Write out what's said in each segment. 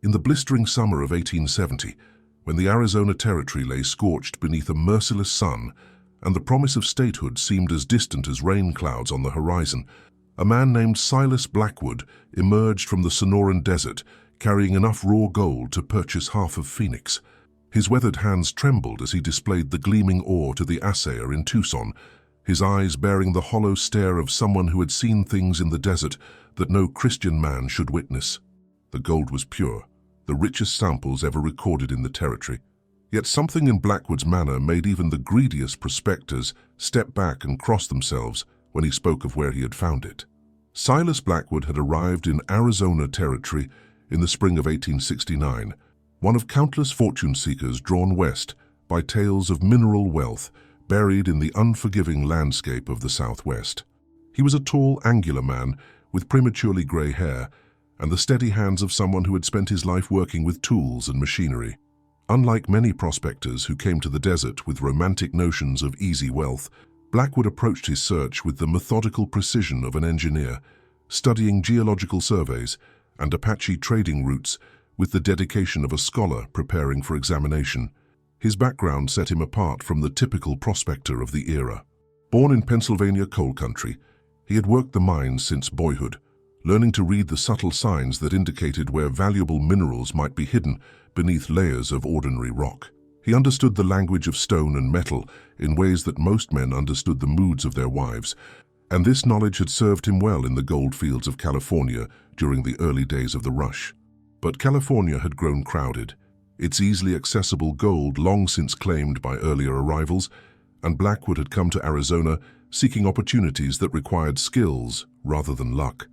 In the blistering summer of 1870, when the Arizona Territory lay scorched beneath a merciless sun and the promise of statehood seemed as distant as rain clouds on the horizon, a man named Silas Blackwood emerged from the Sonoran Desert carrying enough raw gold to purchase half of Phoenix. His weathered hands trembled as he displayed the gleaming ore to the assayer in Tucson, his eyes bearing the hollow stare of someone who had seen things in the desert that no Christian man should witness. The gold was pure, the richest samples ever recorded in the territory. Yet something in Blackwood's manner made even the greediest prospectors step back and cross themselves when he spoke of where he had found it. Silas Blackwood had arrived in Arizona Territory in the spring of 1869, one of countless fortune seekers drawn west by tales of mineral wealth buried in the unforgiving landscape of the Southwest. He was a tall, angular man with prematurely gray hair and the steady hands of someone who had spent his life working with tools and machinery. Unlike many prospectors who came to the desert with romantic notions of easy wealth, Blackwood approached his search with the methodical precision of an engineer, studying geological surveys and Apache trading routes with the dedication of a scholar preparing for examination. His background set him apart from the typical prospector of the era. Born in Pennsylvania coal country, he had worked the mines since boyhood, learning to read the subtle signs that indicated where valuable minerals might be hidden beneath layers of ordinary rock. He understood the language of stone and metal in ways that most men understood the moods of their wives, and this knowledge had served him well in the gold fields of California during the early days of the rush. But California had grown crowded, its easily accessible gold long since claimed by earlier arrivals, and Blackwood had come to Arizona seeking opportunities that required skills rather than luck.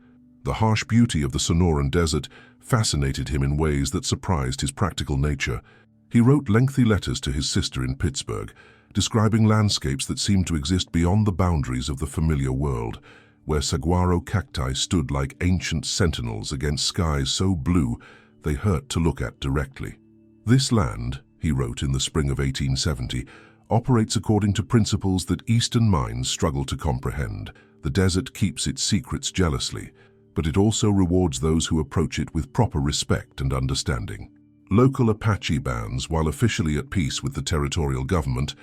The harsh beauty of the Sonoran Desert fascinated him in ways that surprised his practical nature. He wrote lengthy letters to his sister in Pittsburgh, describing landscapes that seemed to exist beyond the boundaries of the familiar world, where saguaro cacti stood like ancient sentinels against skies so blue they hurt to look at directly. "This land," he wrote in the spring of 1870, "operates according to principles that Eastern minds struggle to comprehend. The desert keeps its secrets jealously, but it also rewards those who approach it with proper respect and understanding." Local Apache bands, while officially at peace with the territorial government,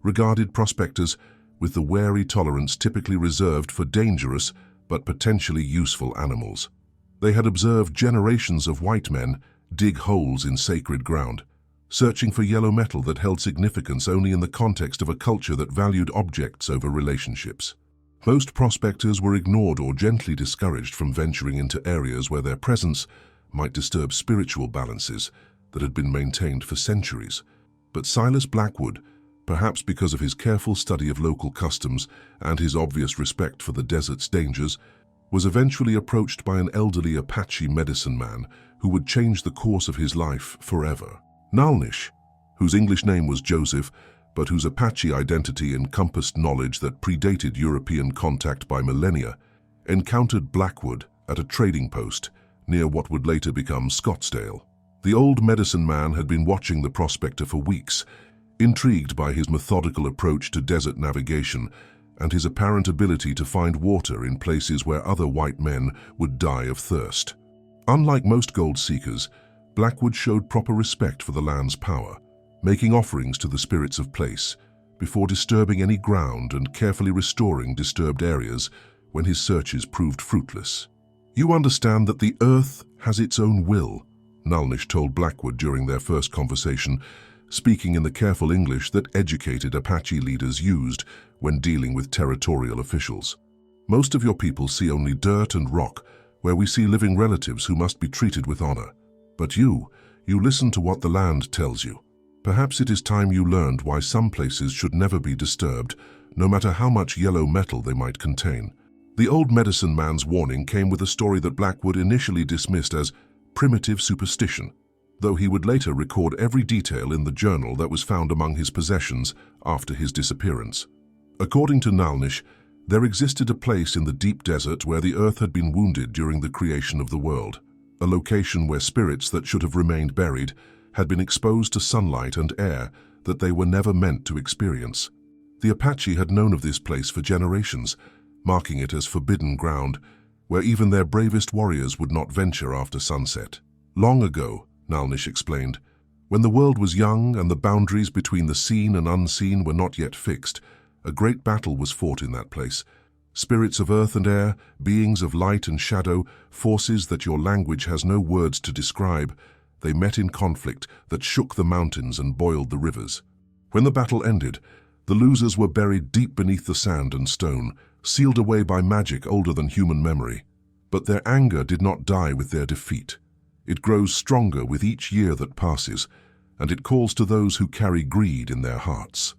regarded prospectors with the wary tolerance typically reserved for dangerous but potentially useful animals. They had observed generations of white men dig holes in sacred ground, searching for yellow metal that held significance only in the context of a culture that valued objects over relationships. Most prospectors were ignored or gently discouraged from venturing into areas where their presence might disturb spiritual balances that had been maintained for centuries. But Silas Blackwood, perhaps because of his careful study of local customs and his obvious respect for the desert's dangers, was eventually approached by an elderly Apache medicine man who would change the course of his life forever. Nalnish, whose English name was Joseph, but whose Apache identity encompassed knowledge that predated European contact by millennia, encountered Blackwood at a trading post near what would later become Scottsdale. The old medicine man had been watching the prospector for weeks, intrigued by his methodical approach to desert navigation and his apparent ability to find water in places where other white men would die of thirst. Unlike most gold seekers, Blackwood showed proper respect for the land's power, making offerings to the spirits of place before disturbing any ground and carefully restoring disturbed areas when his searches proved fruitless. "You understand that the earth has its own will," Nalnish told Blackwood during their first conversation, speaking in the careful English that educated Apache leaders used when dealing with territorial officials. "Most of your people see only dirt and rock, where we see living relatives who must be treated with honor. But you listen to what the land tells you. Perhaps it is time you learned why some places should never be disturbed, no matter how much yellow metal they might contain." The old medicine man's warning came with a story that Blackwood initially dismissed as primitive superstition, though he would later record every detail in the journal that was found among his possessions after his disappearance. According to Nalnish, there existed a place in the deep desert where the earth had been wounded during the creation of the world, a location where spirits that should have remained buried had been exposed to sunlight and air that they were never meant to experience. The Apache had known of this place for generations, marking it as forbidden ground, where even their bravest warriors would not venture after sunset. Long ago, Nalnish explained. When the world was young and the boundaries between the seen and unseen were not yet fixed, a great battle was fought in that place. Spirits of earth and air, beings of light and shadow, forces that your language has no words to describe, they met in conflict that shook the mountains and boiled the rivers. When the battle ended, the losers were buried deep beneath the sand and stone, sealed away by magic older than human memory. But their anger did not die with their defeat. It grows stronger with each year that passes, and it calls to those who carry greed in their hearts.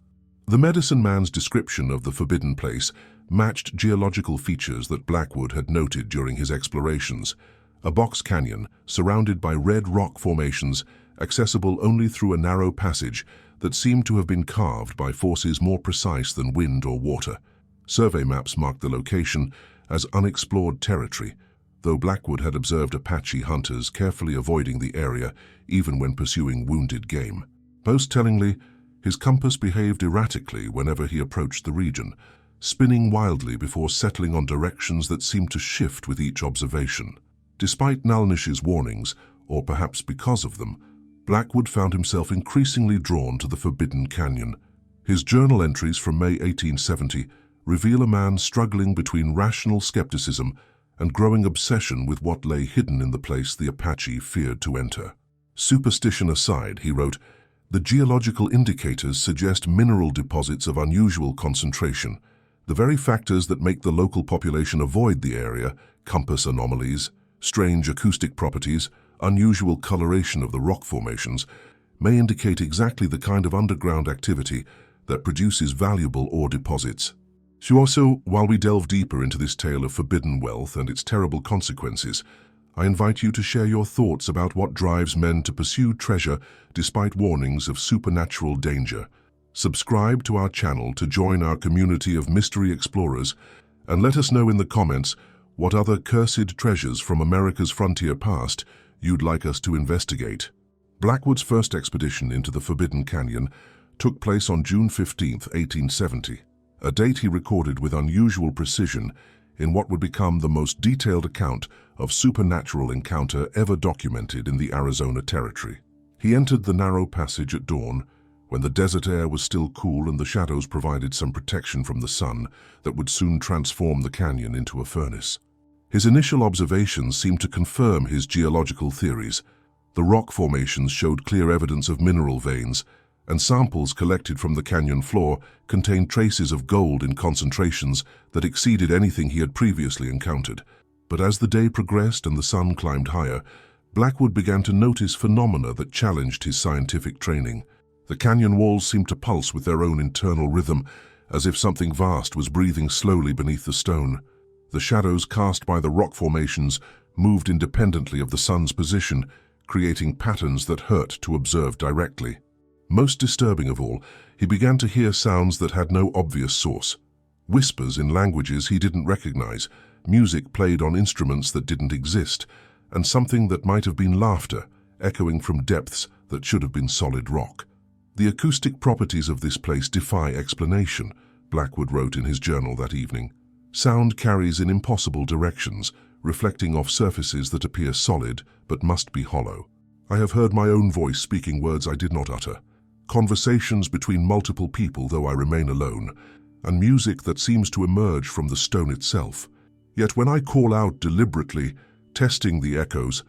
The medicine man's description of the forbidden place matched geological features that Blackwood had noted during his explorations. A box canyon surrounded by red rock formations, accessible only through a narrow passage that seemed to have been carved by forces more precise than wind or water. Survey maps marked the location as unexplored territory, though Blackwood had observed Apache hunters carefully avoiding the area even when pursuing wounded game. Most tellingly, his compass behaved erratically whenever he approached the region, spinning wildly before settling on directions that seemed to shift with each observation. Despite Nalnish's warnings, or perhaps because of them, Blackwood found himself increasingly drawn to the Forbidden Canyon. His journal entries from May 1870 reveal a man struggling between rational skepticism and growing obsession with what lay hidden in the place the Apache feared to enter. Superstition aside, he wrote, the geological indicators suggest mineral deposits of unusual concentration. The very factors that make the local population avoid the area, compass anomalies, strange acoustic properties, unusual coloration of the rock formations, may indicate exactly the kind of underground activity that produces valuable ore deposits. So while we delve deeper into this tale of forbidden wealth and its terrible consequences, I invite you to share your thoughts about what drives men to pursue treasure despite warnings of supernatural danger. Subscribe to our channel to join our community of mystery explorers, and let us know in the comments what other cursed treasures from America's frontier past you'd like us to investigate. Blackwood's first expedition into the Forbidden Canyon took place on June 15, 1870, a date he recorded with unusual precision in what would become the most detailed account of supernatural encounter ever documented in the Arizona Territory. He entered the narrow passage at dawn, when the desert air was still cool and the shadows provided some protection from the sun that would soon transform the canyon into a furnace. His initial observations seemed to confirm his geological theories. The rock formations showed clear evidence of mineral veins, and samples collected from the canyon floor contained traces of gold in concentrations that exceeded anything he had previously encountered. But as the day progressed and the sun climbed higher, Blackwood began to notice phenomena that challenged his scientific training. The canyon walls seemed to pulse with their own internal rhythm, as if something vast was breathing slowly beneath the stone. The shadows cast by the rock formations moved independently of the sun's position, creating patterns that hurt to observe directly. Most disturbing of all, he began to hear sounds that had no obvious source. Whispers in languages he didn't recognize, music played on instruments that didn't exist, and something that might have been laughter, echoing from depths that should have been solid rock. The acoustic properties of this place defy explanation, Blackwood wrote in his journal that evening. Sound carries in impossible directions, reflecting off surfaces that appear solid but must be hollow. I have heard my own voice speaking words I did not utter, conversations between multiple people though I remain alone, and music that seems to emerge from the stone itself. Yet when I call out deliberately, testing the echoes,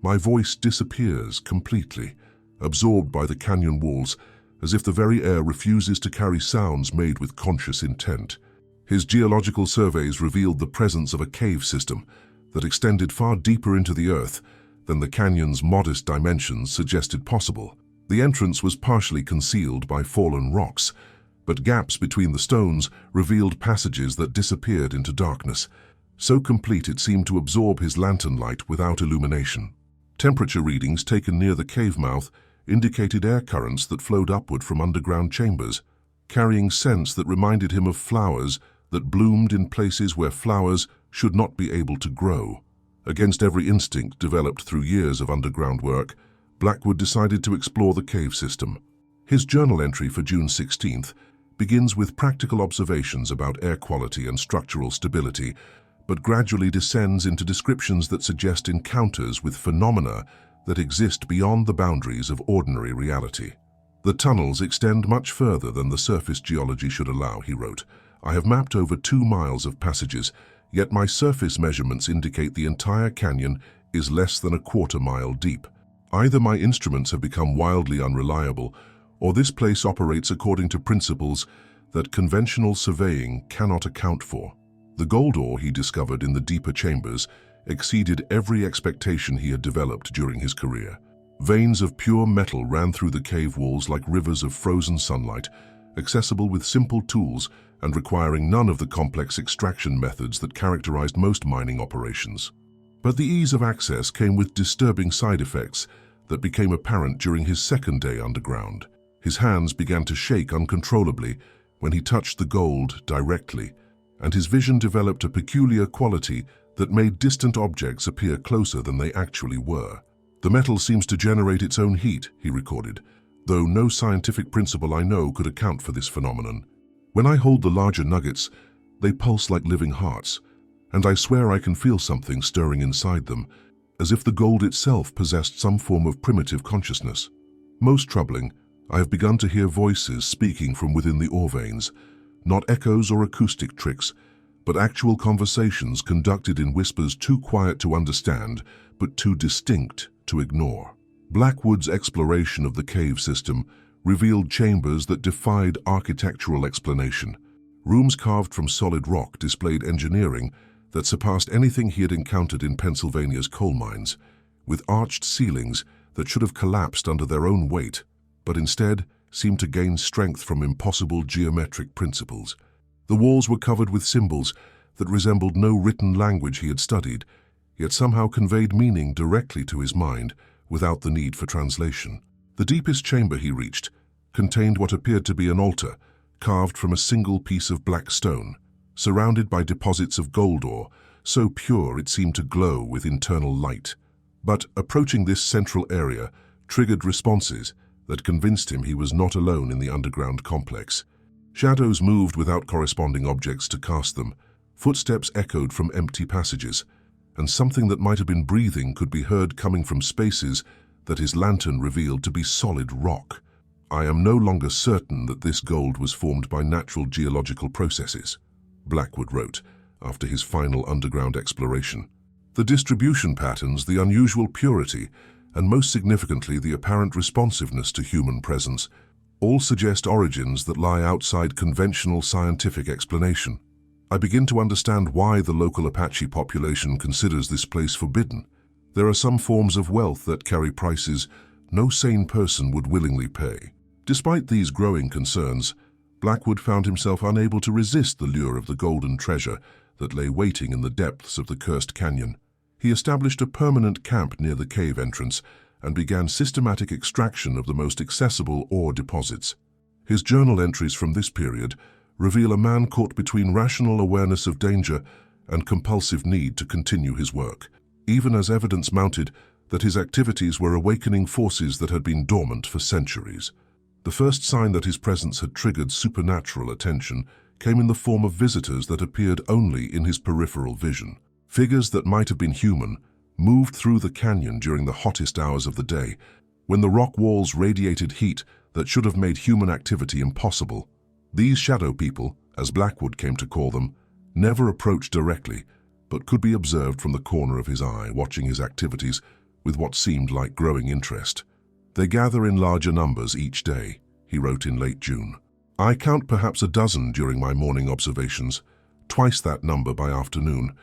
my voice disappears completely, absorbed by the canyon walls, as if the very air refuses to carry sounds made with conscious intent. His geological surveys revealed the presence of a cave system that extended far deeper into the earth than the canyon's modest dimensions suggested possible. The entrance was partially concealed by fallen rocks, but gaps between the stones revealed passages that disappeared into darkness, so complete it seemed to absorb his lantern light without illumination. Temperature readings taken near the cave mouth indicated air currents that flowed upward from underground chambers, carrying scents that reminded him of flowers that bloomed in places where flowers should not be able to grow. Against every instinct developed through years of underground work, Blackwood decided to explore the cave system. His journal entry for June 16th begins with practical observations about air quality and structural stability, but gradually descends into descriptions that suggest encounters with phenomena that exist beyond the boundaries of ordinary reality. The tunnels extend much further than the surface geology should allow, he wrote. I have mapped over 2 miles of passages, yet my surface measurements indicate the entire canyon is less than a quarter-mile deep. Either my instruments have become wildly unreliable, or this place operates according to principles that conventional surveying cannot account for. The gold ore he discovered in the deeper chambers exceeded every expectation he had developed during his career. Veins of pure metal ran through the cave walls like rivers of frozen sunlight, accessible with simple tools and requiring none of the complex extraction methods that characterized most mining operations. But the ease of access came with disturbing side effects that became apparent during his second day underground. His hands began to shake uncontrollably when he touched the gold directly, and his vision developed a peculiar quality that made distant objects appear closer than they actually were. The metal seems to generate its own heat, he recorded, though no scientific principle I know could account for this phenomenon. When I hold the larger nuggets, they pulse like living hearts, and I swear I can feel something stirring inside them, as if the gold itself possessed some form of primitive consciousness. Most troubling, I have begun to hear voices speaking from within the ore veins, not echoes or acoustic tricks, but actual conversations conducted in whispers too quiet to understand, but too distinct to ignore. Blackwood's exploration of the cave system revealed chambers that defied architectural explanation. Rooms carved from solid rock displayed engineering that surpassed anything he had encountered in Pennsylvania's coal mines, with arched ceilings that should have collapsed under their own weight, but instead seemed to gain strength from impossible geometric principles. The walls were covered with symbols that resembled no written language he had studied, yet somehow conveyed meaning directly to his mind without the need for translation. The deepest chamber he reached contained what appeared to be an altar, carved from a single piece of black stone, surrounded by deposits of gold ore, so pure it seemed to glow with internal light. But approaching this central area triggered responses that convinced him he was not alone in the underground complex. Shadows moved without corresponding objects to cast them, footsteps echoed from empty passages, and something that might have been breathing could be heard coming from spaces that his lantern revealed to be solid rock. I am no longer certain that this gold was formed by natural geological processes, Blackwood wrote, after his final underground exploration. The distribution patterns, the unusual purity, and most significantly the apparent responsiveness to human presence, all suggest origins that lie outside conventional scientific explanation. I begin to understand why the local Apache population considers this place forbidden. There are some forms of wealth that carry prices no sane person would willingly pay. Despite these growing concerns, Blackwood found himself unable to resist the lure of the golden treasure that lay waiting in the depths of the cursed canyon. He established a permanent camp near the cave entrance and began systematic extraction of the most accessible ore deposits. His journal entries from this period reveal a man caught between rational awareness of danger and compulsive need to continue his work, even as evidence mounted that his activities were awakening forces that had been dormant for centuries. The first sign that his presence had triggered supernatural attention came in the form of visitors that appeared only in his peripheral vision. Figures that might have been human moved through the canyon during the hottest hours of the day, when the rock walls radiated heat that should have made human activity impossible. These shadow people, as Blackwood came to call them, never approached directly, but could be observed from the corner of his eye, watching his activities with what seemed like growing interest. They gather in larger numbers each day, he wrote in late June. I count perhaps a dozen during my morning observations, twice that number by afternoon,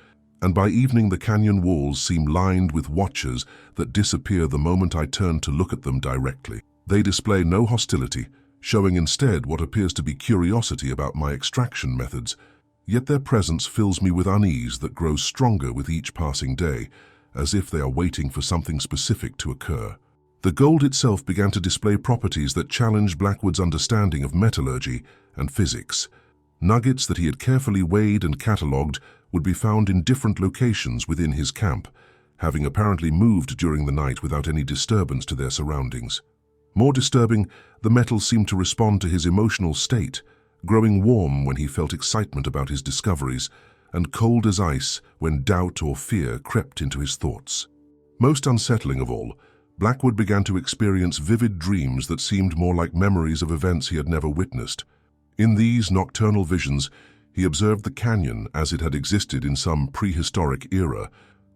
and by evening the canyon walls seem lined with watchers that disappear the moment I turn to look at them directly. They display no hostility, showing instead what appears to be curiosity about my extraction methods, yet their presence fills me with unease that grows stronger with each passing day, as if they are waiting for something specific to occur. The gold itself began to display properties that challenged Blackwood's understanding of metallurgy and physics. Nuggets that he had carefully weighed and catalogued would be found in different locations within his camp, having apparently moved during the night without any disturbance to their surroundings. More disturbing, the metal seemed to respond to his emotional state, growing warm when he felt excitement about his discoveries, and cold as ice when doubt or fear crept into his thoughts. Most unsettling of all Blackwood began to experience vivid dreams that seemed more like memories of events he had never witnessed. In these nocturnal visions, he observed the canyon as it had existed in some prehistoric era,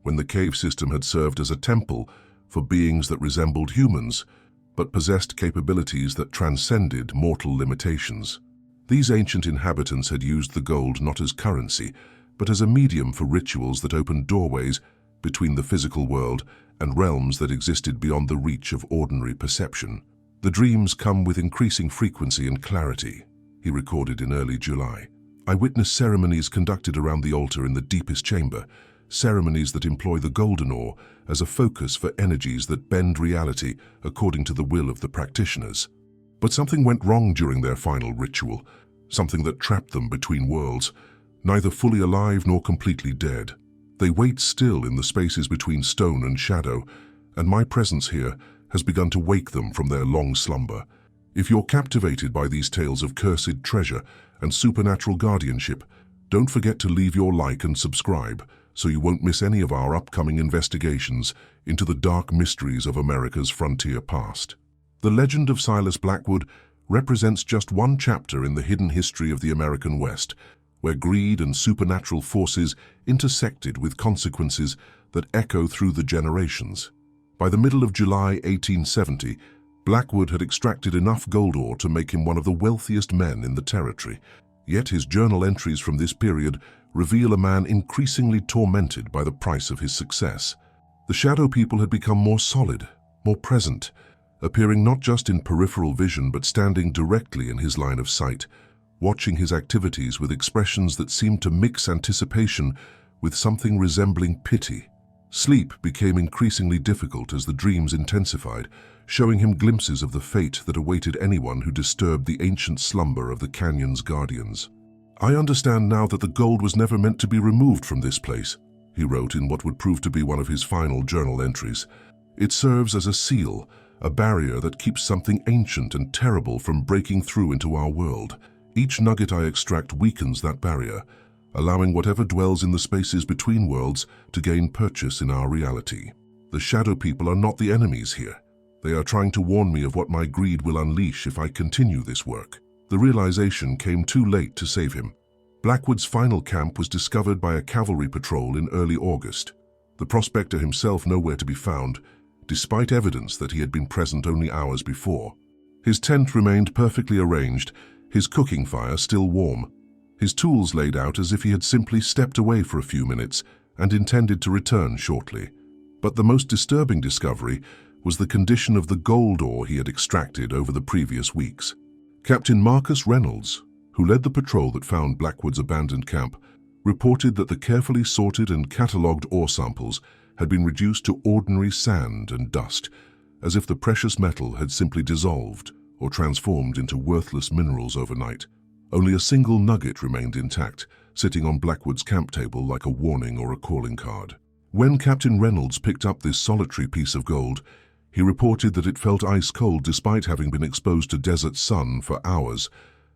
when the cave system had served as a temple for beings that resembled humans, but possessed capabilities that transcended mortal limitations. These ancient inhabitants had used the gold not as currency, but as a medium for rituals that opened doorways between the physical world and realms that existed beyond the reach of ordinary perception. "The dreams come with increasing frequency and clarity," he recorded in early July. "I witnessed ceremonies conducted around the altar in the deepest chamber, ceremonies that employ the golden ore as a focus for energies that bend reality according to the will of the practitioners. But something went wrong during their final ritual, something that trapped them between worlds, neither fully alive nor completely dead. They wait still in the spaces between stone and shadow, and my presence here has begun to wake them from their long slumber. If you're captivated by these tales of cursed treasure and supernatural guardianship, don't forget to leave your like and subscribe so you won't miss any of our upcoming investigations into the dark mysteries of America's frontier past." The legend of Silas Blackwood represents just one chapter in the hidden history of the American West, where greed and supernatural forces intersected with consequences that echo through the generations. By the middle of July 1870, Blackwood had extracted enough gold ore to make him one of the wealthiest men in the territory. Yet his journal entries from this period reveal a man increasingly tormented by the price of his success. The shadow people had become more solid, more present, appearing not just in peripheral vision but standing directly in his line of sight, watching his activities with expressions that seemed to mix anticipation with something resembling pity. Sleep became increasingly difficult as the dreams intensified, showing him glimpses of the fate that awaited anyone who disturbed the ancient slumber of the canyon's guardians. "I understand now that the gold was never meant to be removed from this place," he wrote in what would prove to be one of his final journal entries. "It serves as a seal, a barrier that keeps something ancient and terrible from breaking through into our world. Each nugget I extract weakens that barrier, allowing whatever dwells in the spaces between worlds to gain purchase in our reality. The shadow people are not the enemies here. They are trying to warn me of what my greed will unleash if I continue this work." The realization came too late to save him. Blackwood's final camp was discovered by a cavalry patrol in early August. The prospector himself nowhere to be found, despite evidence that he had been present only hours before. His tent remained perfectly arranged, his cooking fire still warm, his tools laid out as if he had simply stepped away for a few minutes and intended to return shortly. But the most disturbing discovery was the condition of the gold ore he had extracted over the previous weeks. Captain Marcus Reynolds, who led the patrol that found Blackwood's abandoned camp, reported that the carefully sorted and catalogued ore samples had been reduced to ordinary sand and dust, as if the precious metal had simply dissolved or transformed into worthless minerals overnight. Only a single nugget remained intact, sitting on Blackwood's camp table like a warning or a calling card. When Captain Reynolds picked up this solitary piece of gold, he reported that it felt ice-cold despite having been exposed to desert sun for hours,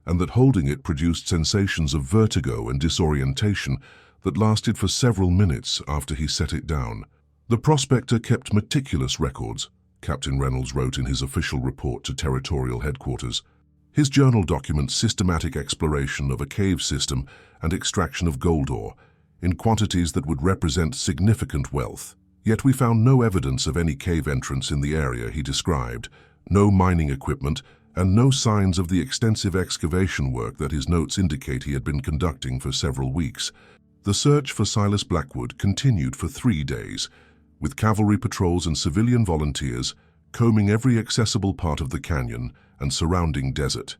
and that holding it produced sensations of vertigo and disorientation that lasted for several minutes after he set it down. "The prospector kept meticulous records," Captain Reynolds wrote in his official report to territorial headquarters. His journal documents systematic exploration of a cave system and extraction of gold ore, in quantities that would represent significant wealth. Yet we found no evidence of any cave entrance in the area he described, no mining equipment, and no signs of the extensive excavation work that his notes indicate he had been conducting for several weeks. The search for Silas Blackwood continued for 3 days, with cavalry patrols and civilian volunteers combing every accessible part of the canyon and surrounding desert.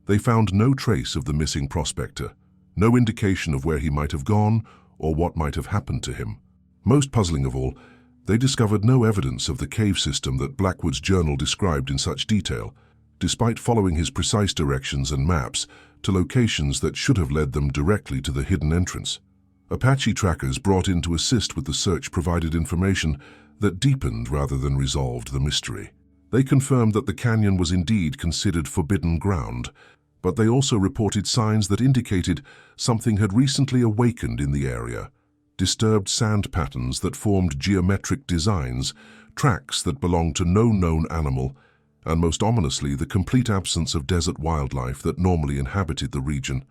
They found no trace of the missing prospector, no indication of where he might have gone or what might have happened to him. Most puzzling of all, they discovered no evidence of the cave system that Blackwood's journal described in such detail, despite following his precise directions and maps to locations that should have led them directly to the hidden entrance. Apache trackers brought in to assist with the search provided information that deepened rather than resolved the mystery. They confirmed that the canyon was indeed considered forbidden ground, but they also reported signs that indicated something had recently awakened in the area. Disturbed sand patterns that formed geometric designs, tracks that belonged to no known animal, and most ominously, the complete absence of desert wildlife that normally inhabited the region.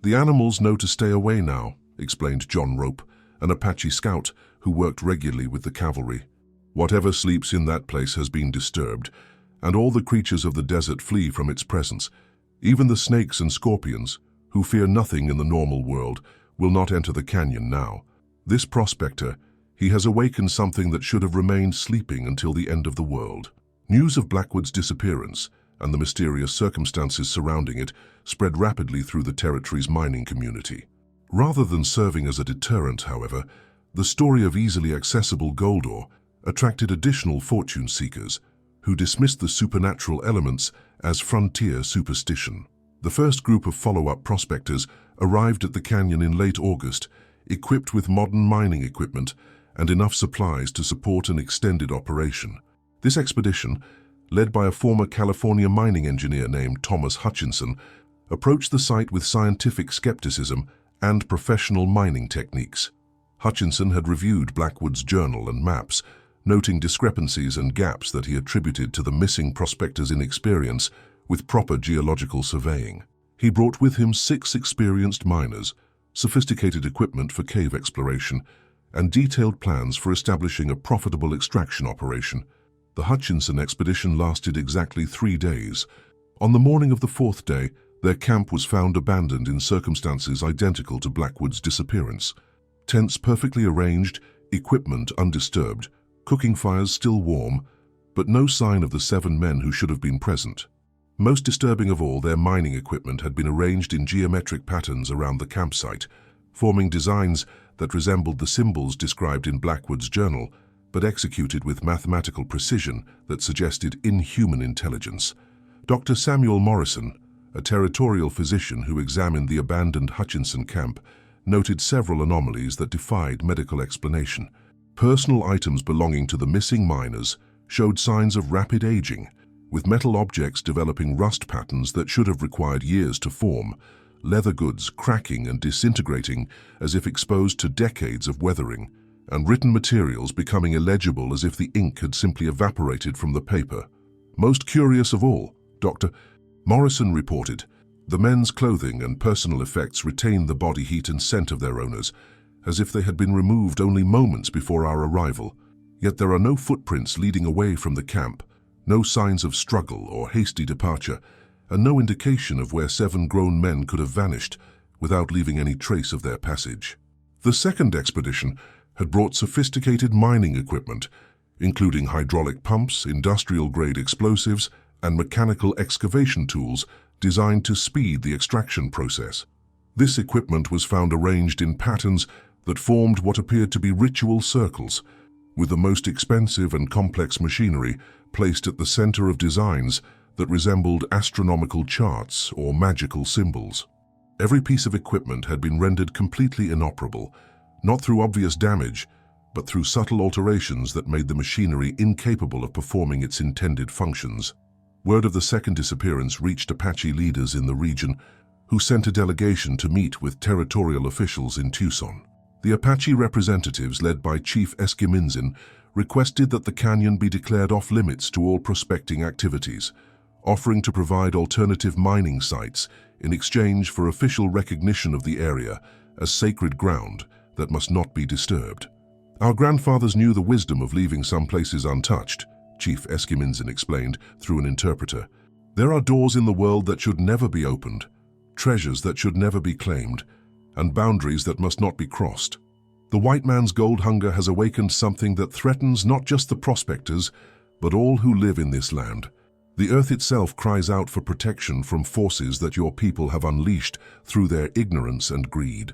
"The animals know to stay away now," explained John Rope, an Apache scout who worked regularly with the cavalry. "Whatever sleeps in that place has been disturbed, and all the creatures of the desert flee from its presence. Even the snakes and scorpions, who fear nothing in the normal world, will not enter the canyon now. This prospector, he has awakened something that should have remained sleeping until the end of the world." News of Blackwood's disappearance and the mysterious circumstances surrounding it spread rapidly through the territory's mining community. Rather than serving as a deterrent, however, the story of easily accessible gold ore attracted additional fortune seekers who dismissed the supernatural elements as frontier superstition. The first group of follow-up prospectors arrived at the canyon in late August, equipped with modern mining equipment and enough supplies to support an extended operation. This expedition, led by a former California mining engineer named Thomas Hutchinson, approached the site with scientific skepticism and professional mining techniques. Hutchinson had reviewed Blackwood's journal and maps, noting discrepancies and gaps that he attributed to the missing prospector's inexperience with proper geological surveying. He brought with him 6 experienced miners, sophisticated equipment for cave exploration, and detailed plans for establishing a profitable extraction operation. The Hutchinson expedition lasted exactly 3 days. On the morning of the 4th day, their camp was found abandoned in circumstances identical to Blackwood's disappearance. Tents perfectly arranged, equipment undisturbed, cooking fires still warm, but no sign of the 7 men who should have been present. Most disturbing of all, their mining equipment had been arranged in geometric patterns around the campsite, forming designs that resembled the symbols described in Blackwood's journal, but executed with mathematical precision that suggested inhuman intelligence. Dr. Samuel Morrison, a territorial physician who examined the abandoned Hutchinson camp, noted several anomalies that defied medical explanation. Personal items belonging to the missing miners showed signs of rapid aging, with metal objects developing rust patterns that should have required years to form, leather goods cracking and disintegrating as if exposed to decades of weathering, and written materials becoming illegible as if the ink had simply evaporated from the paper. Most curious of all, Dr. Morrison reported, the men's clothing and personal effects retained the body heat and scent of their owners, as if they had been removed only moments before our arrival. Yet there are no footprints leading away from the camp, no signs of struggle or hasty departure, and no indication of where 7 grown men could have vanished without leaving any trace of their passage. The second expedition had brought sophisticated mining equipment, including hydraulic pumps, industrial-grade explosives, and mechanical excavation tools designed to speed the extraction process. This equipment was found arranged in patterns that formed what appeared to be ritual circles, with the most expensive and complex machinery placed at the center of designs that resembled astronomical charts or magical symbols. Every piece of equipment had been rendered completely inoperable, not through obvious damage, but through subtle alterations that made the machinery incapable of performing its intended functions. Word of the second disappearance reached Apache leaders in the region, who sent a delegation to meet with territorial officials in Tucson. The Apache representatives, led by Chief Eskiminzin, requested that the canyon be declared off-limits to all prospecting activities, offering to provide alternative mining sites in exchange for official recognition of the area as sacred ground that must not be disturbed. "Our grandfathers knew the wisdom of leaving some places untouched," Chief Eskiminzin explained through an interpreter. "There are doors in the world that should never be opened, treasures that should never be claimed, and boundaries that must not be crossed. The white man's gold hunger has awakened something that threatens not just the prospectors, but all who live in this land. The earth itself cries out for protection from forces that your people have unleashed through their ignorance and greed."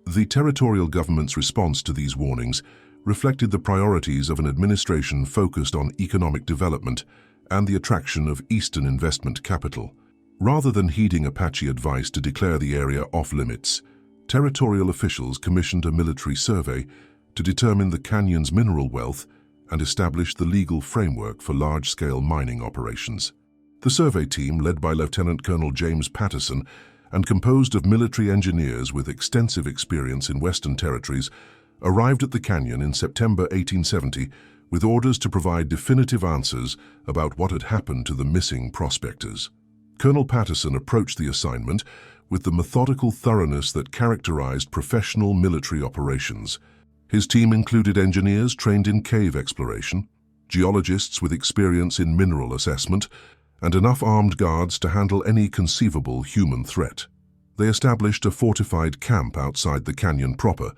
The territorial government's response to these warnings reflected the priorities of an administration focused on economic development and the attraction of Eastern investment capital. Rather than heeding Apache advice to declare the area off-limits, territorial officials commissioned a military survey to determine the canyon's mineral wealth and establish the legal framework for large-scale mining operations. The survey team, led by Lieutenant Colonel James Patterson and composed of military engineers with extensive experience in Western territories, arrived at the canyon in September 1870 with orders to provide definitive answers about what had happened to the missing prospectors. Colonel Patterson approached the assignment with the methodical thoroughness that characterized professional military operations. His team included engineers trained in cave exploration, geologists with experience in mineral assessment, and enough armed guards to handle any conceivable human threat. They established a fortified camp outside the canyon proper,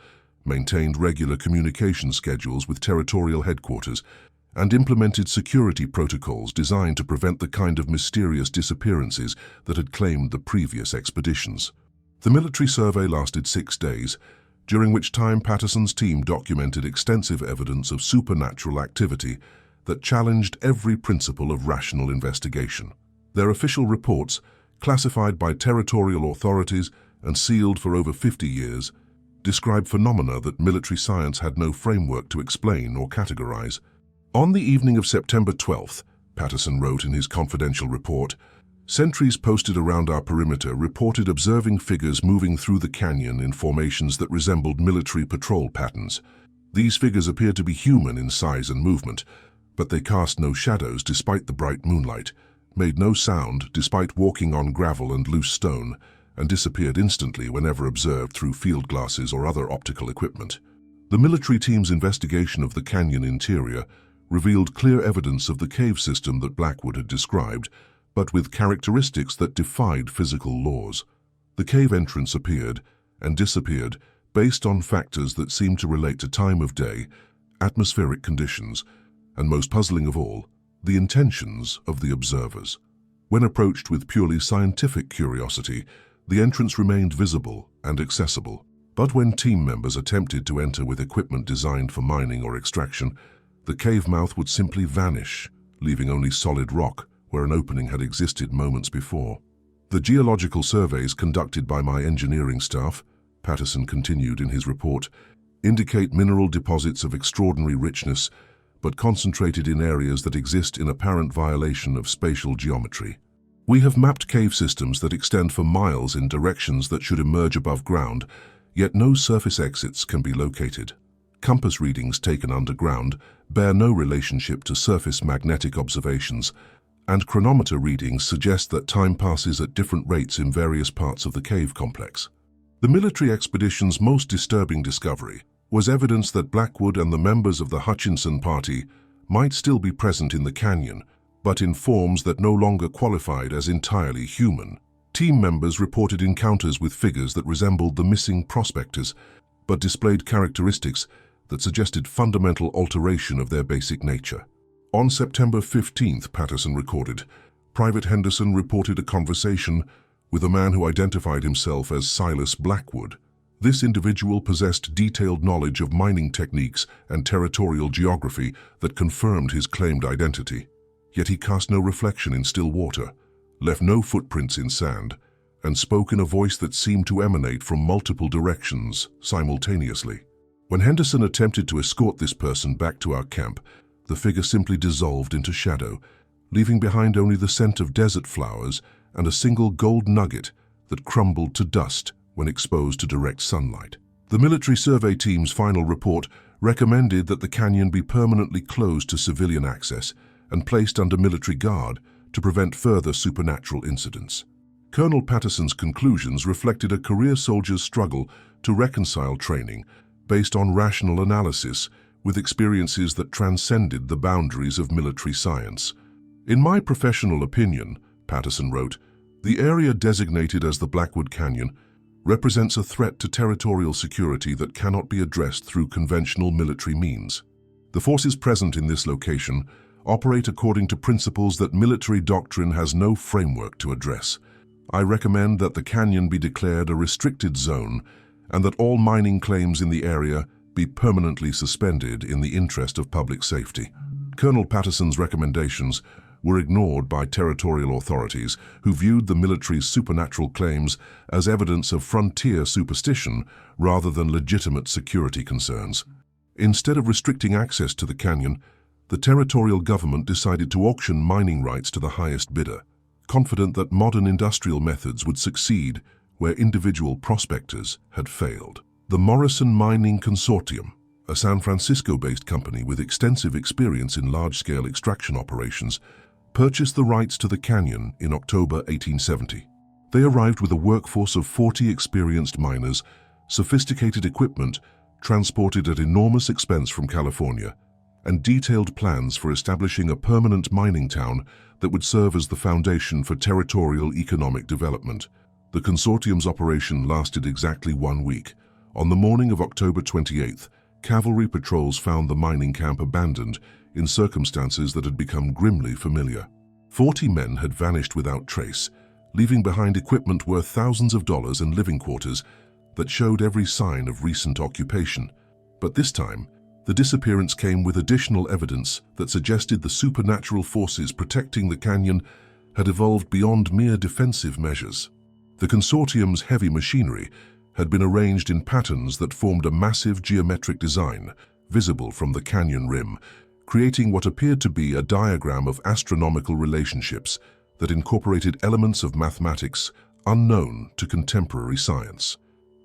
maintained regular communication schedules with territorial headquarters, and implemented security protocols designed to prevent the kind of mysterious disappearances that had claimed the previous expeditions. The military survey lasted 6 days, during which time Patterson's team documented extensive evidence of supernatural activity that challenged every principle of rational investigation. Their official reports, classified by territorial authorities and sealed for over 50 years, describe phenomena that military science had no framework to explain or categorize. On the evening of September 12th, Patterson wrote in his confidential report, "Sentries posted around our perimeter reported observing figures moving through the canyon in formations that resembled military patrol patterns. These figures appeared to be human in size and movement, but they cast no shadows despite the bright moonlight, made no sound despite walking on gravel and loose stone, and disappeared instantly whenever observed through field glasses or other optical equipment." The military team's investigation of the canyon interior revealed clear evidence of the cave system that Blackwood had described, but with characteristics that defied physical laws. The cave entrance appeared and disappeared based on factors that seemed to relate to time of day, atmospheric conditions, and most puzzling of all, the intentions of the observers. When approached with purely scientific curiosity, the entrance remained visible and accessible. But when team members attempted to enter with equipment designed for mining or extraction, the cave mouth would simply vanish, leaving only solid rock where an opening had existed moments before. "The geological surveys conducted by my engineering staff," Patterson continued in his report, "indicate mineral deposits of extraordinary richness, but concentrated in areas that exist in apparent violation of spatial geometry. We have mapped cave systems that extend for miles in directions that should emerge above ground, yet no surface exits can be located. Compass readings taken underground bear no relationship to surface magnetic observations, and chronometer readings suggest that time passes at different rates in various parts of the cave complex." The military expedition's most disturbing discovery was evidence that Blackwood and the members of the Hutchinson Party might still be present in the canyon, but in forms that no longer qualified as entirely human. Team members reported encounters with figures that resembled the missing prospectors, but displayed characteristics that suggested fundamental alteration of their basic nature. On September 15th, Patterson recorded, Private Henderson reported a conversation with a man who identified himself as Silas Blackwood. This individual possessed detailed knowledge of mining techniques and territorial geography that confirmed his claimed identity. Yet he cast no reflection in still water, left no footprints in sand, and spoke in a voice that seemed to emanate from multiple directions simultaneously. When Henderson attempted to escort this person back to our camp, the figure simply dissolved into shadow, leaving behind only the scent of desert flowers and a single gold nugget that crumbled to dust when exposed to direct sunlight. The military survey team's final report recommended that the canyon be permanently closed to civilian access and placed under military guard to prevent further supernatural incidents. Colonel Patterson's conclusions reflected a career soldier's struggle to reconcile training based on rational analysis with experiences that transcended the boundaries of military science. "In my professional opinion," Patterson wrote, "the area designated as the Blackwood Canyon represents a threat to territorial security that cannot be addressed through conventional military means. The forces present in this location operate according to principles that military doctrine has no framework to address. I recommend that the canyon be declared a restricted zone and that all mining claims in the area be permanently suspended in the interest of public safety." Colonel Patterson's recommendations were ignored by territorial authorities who viewed the military's supernatural claims as evidence of frontier superstition rather than legitimate security concerns. Instead of restricting access to the canyon, the territorial government decided to auction mining rights to the highest bidder, confident that modern industrial methods would succeed where individual prospectors had failed. The Morrison Mining Consortium, a San Francisco-based company with extensive experience in large-scale extraction operations, purchased the rights to the canyon in October 1870. They arrived with a workforce of 40 experienced miners, sophisticated equipment transported at enormous expense from California, and detailed plans for establishing a permanent mining town that would serve as the foundation for territorial economic development. The consortium's operation lasted exactly 1 week. On the morning of October 28th, cavalry patrols found the mining camp abandoned in circumstances that had become grimly familiar. 40 men had vanished without trace, leaving behind equipment worth thousands of dollars and living quarters that showed every sign of recent occupation. But this time, the disappearance came with additional evidence that suggested the supernatural forces protecting the canyon had evolved beyond mere defensive measures. The consortium's heavy machinery had been arranged in patterns that formed a massive geometric design visible from the canyon rim, creating what appeared to be a diagram of astronomical relationships that incorporated elements of mathematics unknown to contemporary science.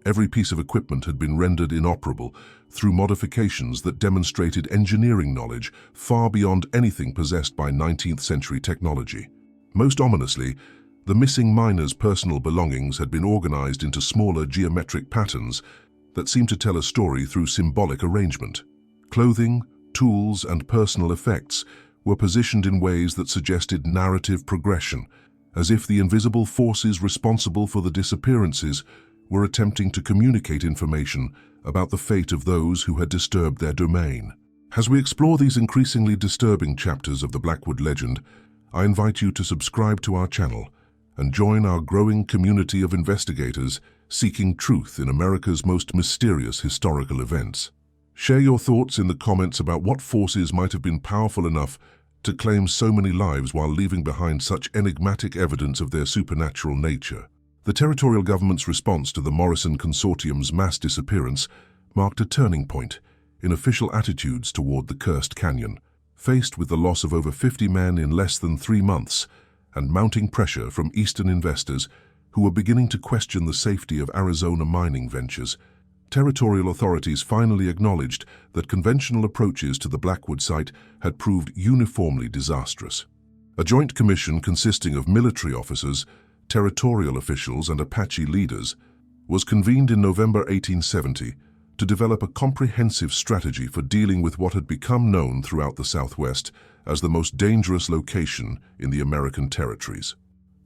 Every piece of equipment had been rendered inoperable through modifications that demonstrated engineering knowledge far beyond anything possessed by 19th century technology. Most ominously, the missing miners' personal belongings had been organized into smaller geometric patterns that seemed to tell a story through symbolic arrangement. Clothing, tools, and personal effects were positioned in ways that suggested narrative progression, as if the invisible forces responsible for the disappearances were attempting to communicate information about the fate of those who had disturbed their domain. As we explore these increasingly disturbing chapters of the Blackwood legend, I invite you to subscribe to our channel and join our growing community of investigators seeking truth in America's most mysterious historical events. Share your thoughts in the comments about what forces might have been powerful enough to claim so many lives while leaving behind such enigmatic evidence of their supernatural nature. The territorial government's response to the Morrison Consortium's mass disappearance marked a turning point in official attitudes toward the cursed canyon. Faced with the loss of over 50 men in less than 3 months and mounting pressure from Eastern investors who were beginning to question the safety of Arizona mining ventures, territorial authorities finally acknowledged that conventional approaches to the Blackwood site had proved uniformly disastrous. A joint commission consisting of military officers, territorial officials, and Apache leaders was convened in November 1870 to develop a comprehensive strategy for dealing with what had become known throughout the Southwest as the most dangerous location in the American territories.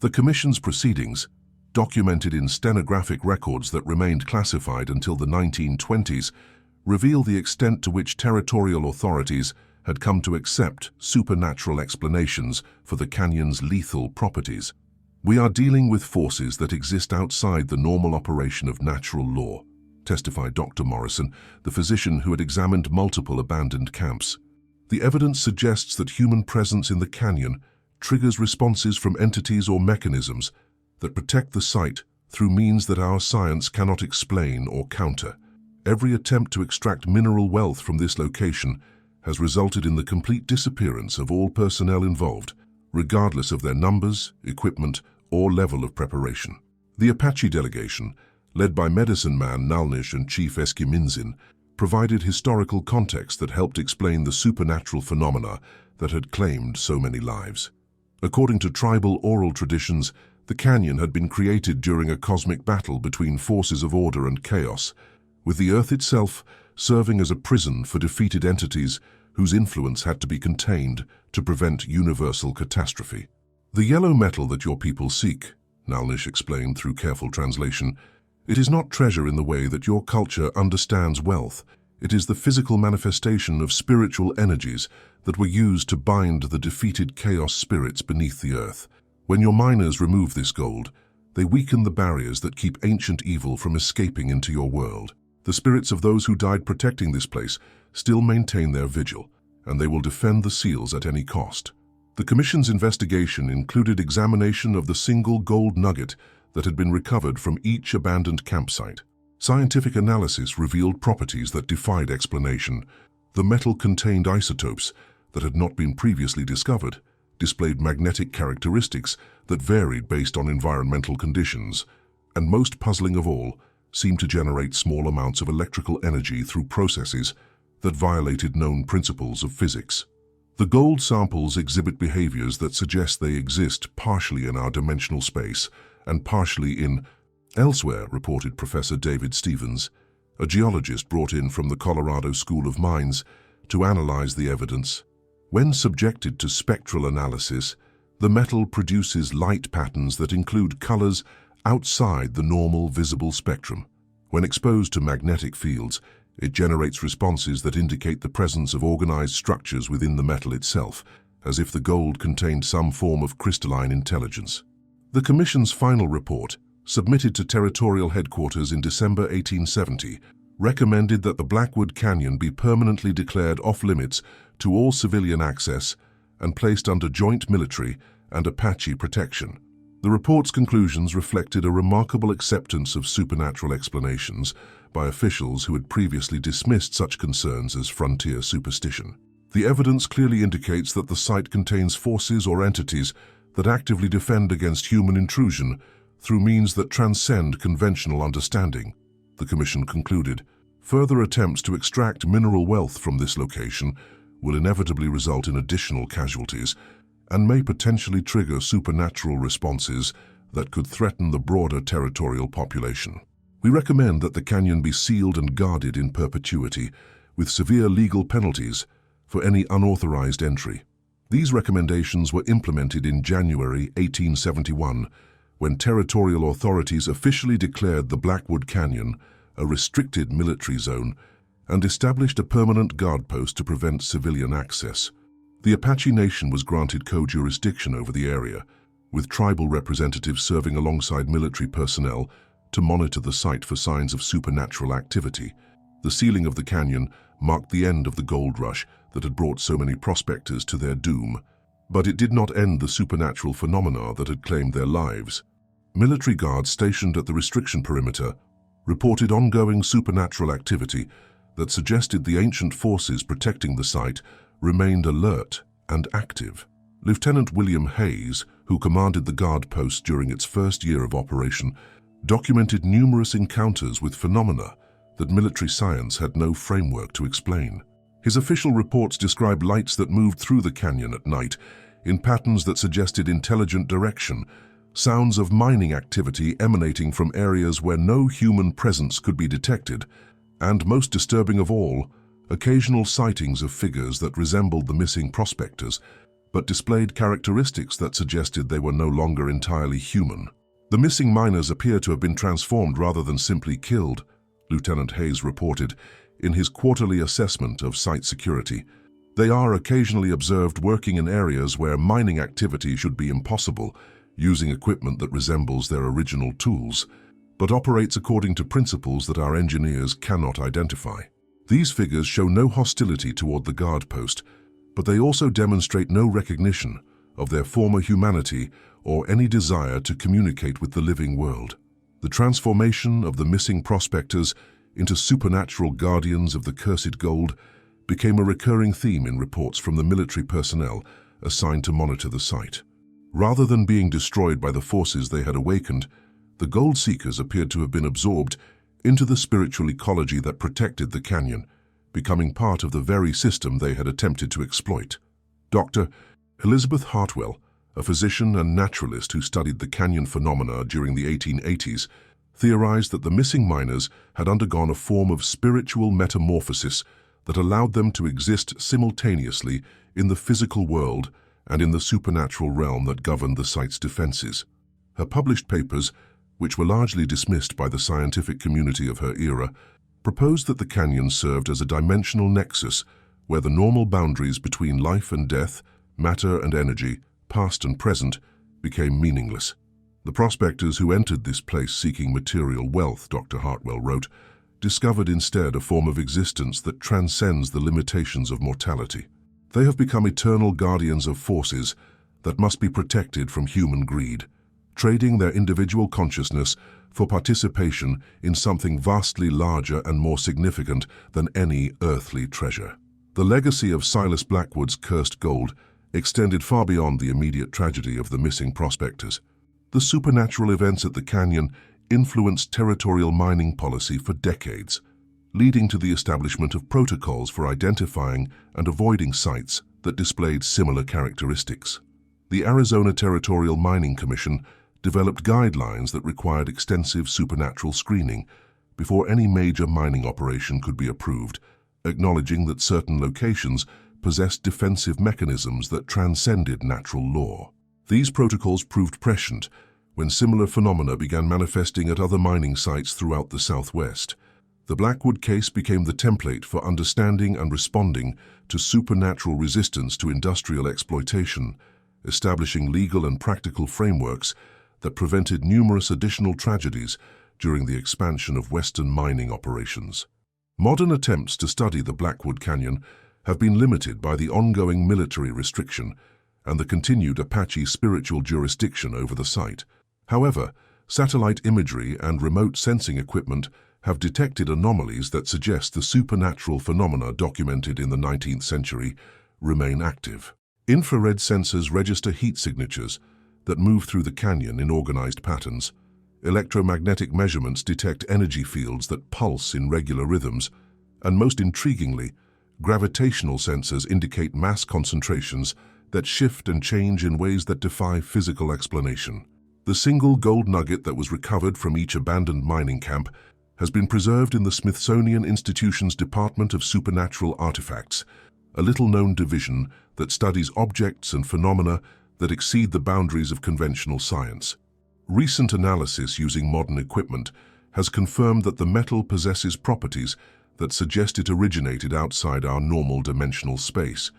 The Commission's proceedings, documented in stenographic records that remained classified until the 1920s, reveal the extent to which territorial authorities had come to accept supernatural explanations for the canyon's lethal properties. "We are dealing with forces that exist outside the normal operation of natural law," testified Dr. Morrison, the physician who had examined multiple abandoned camps. "The evidence suggests that human presence in the canyon triggers responses from entities or mechanisms that protect the site through means that our science cannot explain or counter. Every attempt to extract mineral wealth from this location has resulted in the complete disappearance of all personnel involved, regardless of their numbers, equipment, or level of preparation." The Apache delegation, led by medicine man Nalnish and Chief Eskiminzin, provided historical context that helped explain the supernatural phenomena that had claimed so many lives. According to tribal oral traditions, the canyon had been created during a cosmic battle between forces of order and chaos, with the Earth itself serving as a prison for defeated entities whose influence had to be contained to prevent universal catastrophe. "The yellow metal that your people seek," Nalnish explained through careful translation, "it is not treasure in the way that your culture understands wealth. It is the physical manifestation of spiritual energies that were used to bind the defeated chaos spirits beneath the earth. When your miners remove this gold, they weaken the barriers that keep ancient evil from escaping into your world. The spirits of those who died protecting this place still maintain their vigil, and they will defend the seals at any cost." The Commission's investigation included examination of the single gold nugget that had been recovered from each abandoned campsite. Scientific analysis revealed properties that defied explanation. The metal contained isotopes that had not been previously discovered, displayed magnetic characteristics that varied based on environmental conditions, and most puzzling of all, seemed to generate small amounts of electrical energy through processes that violated known principles of physics. The gold samples exhibit behaviors that suggest they exist partially in our dimensional space and partially in elsewhere, reported Professor David Stevens, a geologist brought in from the Colorado School of Mines to analyze the evidence. When subjected to spectral analysis, the metal produces light patterns that include colors outside the normal visible spectrum. When exposed to magnetic fields, it generates responses that indicate the presence of organized structures within the metal itself, as if the gold contained some form of crystalline intelligence. The Commission's final report, submitted to territorial headquarters in December 1870, recommended that the Blackwood Canyon be permanently declared off-limits to all civilian access and placed under joint military and Apache protection. The report's conclusions reflected a remarkable acceptance of supernatural explanations by officials who had previously dismissed such concerns as frontier superstition. The evidence clearly indicates that the site contains forces or entities that actively defend against human intrusion through means that transcend conventional understanding. The Commission concluded, further attempts to extract mineral wealth from this location will inevitably result in additional casualties and may potentially trigger supernatural responses that could threaten the broader territorial population. We recommend that the canyon be sealed and guarded in perpetuity, with severe legal penalties for any unauthorized entry. These recommendations were implemented in January 1871, when territorial authorities officially declared the Blackwood Canyon a restricted military zone and established a permanent guard post to prevent civilian access. The Apache Nation was granted co-jurisdiction over the area, with tribal representatives serving alongside military personnel to monitor the site for signs of supernatural activity. The sealing of the canyon marked the end of the gold rush that had brought so many prospectors to their doom, but it did not end the supernatural phenomena that had claimed their lives. Military guards stationed at the restriction perimeter reported ongoing supernatural activity that suggested the ancient forces protecting the site remained alert and active. Lieutenant William Hayes, who commanded the guard post during its first year of operation, documented numerous encounters with phenomena that military science had no framework to explain. His official reports described lights that moved through the canyon at night in patterns that suggested intelligent direction, sounds of mining activity emanating from areas where no human presence could be detected, and, most disturbing of all, occasional sightings of figures that resembled the missing prospectors, but displayed characteristics that suggested they were no longer entirely human. The missing miners appear to have been transformed rather than simply killed, Lieutenant Hayes reported in his quarterly assessment of site security. They are occasionally observed working in areas where mining activity should be impossible, using equipment that resembles their original tools, but operates according to principles that our engineers cannot identify. These figures show no hostility toward the guard post, but they also demonstrate no recognition of their former humanity or any desire to communicate with the living world. The transformation of the missing prospectors into supernatural guardians of the cursed gold became a recurring theme in reports from the military personnel assigned to monitor the site. Rather than being destroyed by the forces they had awakened, the gold seekers appeared to have been absorbed into the spiritual ecology that protected the canyon, becoming part of the very system they had attempted to exploit. Dr. Elizabeth Hartwell, a physician and naturalist who studied the canyon phenomena during the 1880s, theorized that the missing miners had undergone a form of spiritual metamorphosis that allowed them to exist simultaneously in the physical world and in the supernatural realm that governed the site's defenses. Her published papers, which were largely dismissed by the scientific community of her era, proposed that the canyon served as a dimensional nexus where the normal boundaries between life and death, matter and energy, past and present, became meaningless. The prospectors who entered this place seeking material wealth, Dr. Hartwell wrote, discovered instead a form of existence that transcends the limitations of mortality. They have become eternal guardians of forces that must be protected from human greed, trading their individual consciousness for participation in something vastly larger and more significant than any earthly treasure. The legacy of Silas Blackwood's cursed gold extended far beyond the immediate tragedy of the missing prospectors. The supernatural events at the canyon influenced territorial mining policy for decades. leading to the establishment of protocols for identifying and avoiding sites that displayed similar characteristics. The Arizona Territorial Mining Commission developed guidelines that required extensive supernatural screening before any major mining operation could be approved, acknowledging that certain locations possessed defensive mechanisms that transcended natural law. These protocols proved prescient when similar phenomena began manifesting at other mining sites throughout the Southwest. The Blackwood case became the template for understanding and responding to supernatural resistance to industrial exploitation, establishing legal and practical frameworks that prevented numerous additional tragedies during the expansion of Western mining operations. Modern attempts to study the Blackwood Canyon have been limited by the ongoing military restriction and the continued Apache spiritual jurisdiction over the site. However, satellite imagery and remote sensing equipment have detected anomalies that suggest the supernatural phenomena documented in the 19th century remain active. Infrared sensors register heat signatures that move through the canyon in organized patterns. Electromagnetic measurements detect energy fields that pulse in regular rhythms, and most intriguingly, gravitational sensors indicate mass concentrations that shift and change in ways that defy physical explanation. The single gold nugget that was recovered from each abandoned mining camp has been preserved in the Smithsonian Institution's Department of Supernatural Artifacts, a little-known division that studies objects and phenomena that exceed the boundaries of conventional science. Recent analysis using modern equipment has confirmed that the metal possesses properties that suggest it originated outside our normal dimensional space,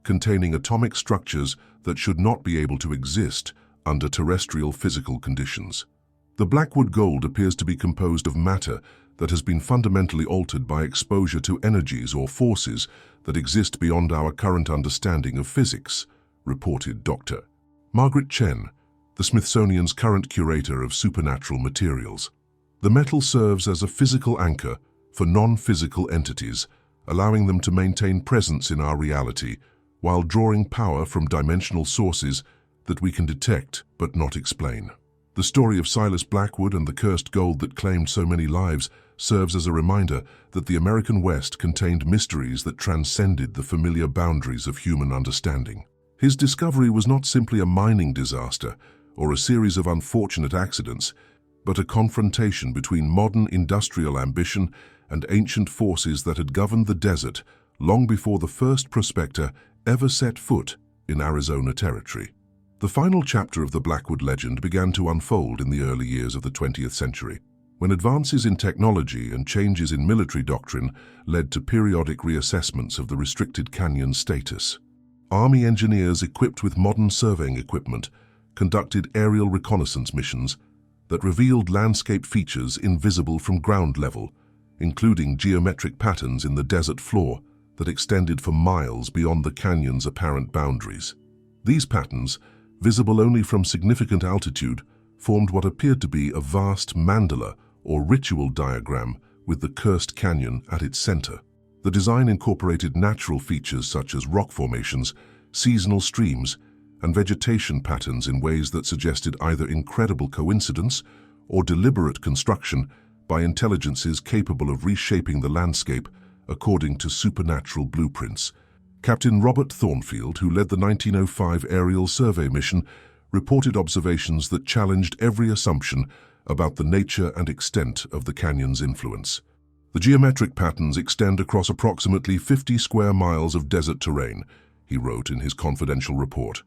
containing atomic structures that should not be able to exist under terrestrial physical conditions. The Blackwood gold appears to be composed of matter that has been fundamentally altered by exposure to energies or forces that exist beyond our current understanding of physics, reported Dr. Margaret Chen, the Smithsonian's current curator of supernatural materials. The metal serves as a physical anchor for non-physical entities, allowing them to maintain presence in our reality while drawing power from dimensional sources that we can detect but not explain. The story of Silas Blackwood and the cursed gold that claimed so many lives serves as a reminder that the American West contained mysteries that transcended the familiar boundaries of human understanding. His discovery was not simply a mining disaster or a series of unfortunate accidents, but a confrontation between modern industrial ambition and ancient forces that had governed the desert long before the first prospector ever set foot in Arizona territory. The final chapter of the Blackwood legend began to unfold in the early years of the 20th century, when advances in technology and changes in military doctrine led to periodic reassessments of the restricted canyon's status. Army engineers equipped with modern surveying equipment conducted aerial reconnaissance missions that revealed landscape features invisible from ground level, including geometric patterns in the desert floor that extended for miles beyond the canyon's apparent boundaries. These patterns, visible only from significant altitude, formed what appeared to be a vast mandala or ritual diagram with the cursed canyon at its center. The design incorporated natural features such as rock formations, seasonal streams, and vegetation patterns in ways that suggested either incredible coincidence or deliberate construction by intelligences capable of reshaping the landscape according to supernatural blueprints. Captain Robert Thornfield, who led the 1905 aerial survey mission, reported observations that challenged every assumption about the nature and extent of the canyon's influence. The geometric patterns extend across approximately 50 square miles of desert terrain, he wrote in his confidential report.